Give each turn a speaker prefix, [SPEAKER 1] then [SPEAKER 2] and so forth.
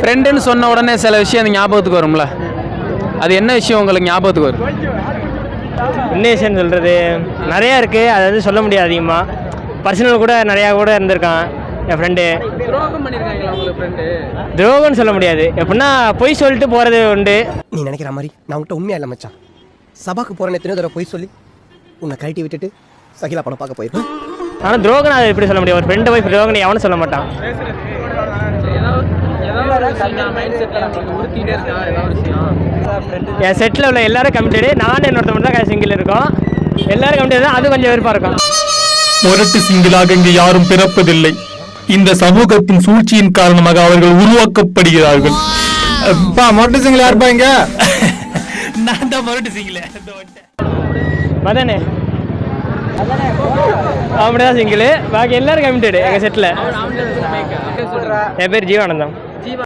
[SPEAKER 1] ஃப்ரெண்டுன்னு சொன்ன உடனே சில விஷயம் அந்த ஞாபகத்துக்கு வரும்ல, அது என்ன விஷயம் உங்களுக்கு ஞாபகத்துக்கு வரும்?
[SPEAKER 2] என்ன விஷயம்னு சொல்கிறது நிறையா இருக்குது, அது வந்து சொல்ல முடியாது அதிகமாக. பர்சனல் கூட நிறையா கூட இருந்திருக்கான் என் ஃப்ரெண்டு.
[SPEAKER 1] துரோகம் பண்ணியிருக்காங்களா உங்களுக்கு ஃப்ரெண்டு?
[SPEAKER 2] துரோகம்னு சொல்ல முடியாது, எப்படின்னா பொய் சொல்லிட்டு போகிறது உண்டு.
[SPEAKER 3] நீ நினைக்கிற மாதிரி நான் உன்கிட்ட உண்மையா இல்லை மச்சான். சபாக்கு போகிற எத்தனையோ தடவை பொய் சொல்லி உன்னை கழட்டி விட்டுட்டு சகிலா படம் பார்க்க போயிருக்கேன்.
[SPEAKER 2] ஆனால் துரோகம் அதை எப்படி சொல்ல முடியும்? ஒரு ஃப்ரெண்டை போய் துரோகம் எவனும் சொல்ல மாட்டான். என் செட்டில் உள்ள எல்லாரும் கமிட்டடு, நான் என்னொருத்த மட்டும் தான் சிங்கிள் இருக்கோம். எல்லாரும் கமிட்டடு தான், அது கொஞ்சம் வெறுப்பாக இருக்கும்.
[SPEAKER 4] முரட்டு சிங்கிளாக இங்கு யாரும் பிறப்பதில்லை. இந்த சமூகத்தின் சூழ்ச்சியின் காரணமாக அவர்கள் உருவாக்கப்படுகிறார்கள்.
[SPEAKER 5] முரட்டு சிங்கிள் யாருப்பா இங்க?
[SPEAKER 4] நான் தான் முரட்டு சிங்கிள்.
[SPEAKER 2] மதனே அப்படிதான் சிங்கிள், பாக்கி எல்லாரும் கமிட்டடு எங்கள் செட்டில். என் பேர் ஜீவானந்தம்.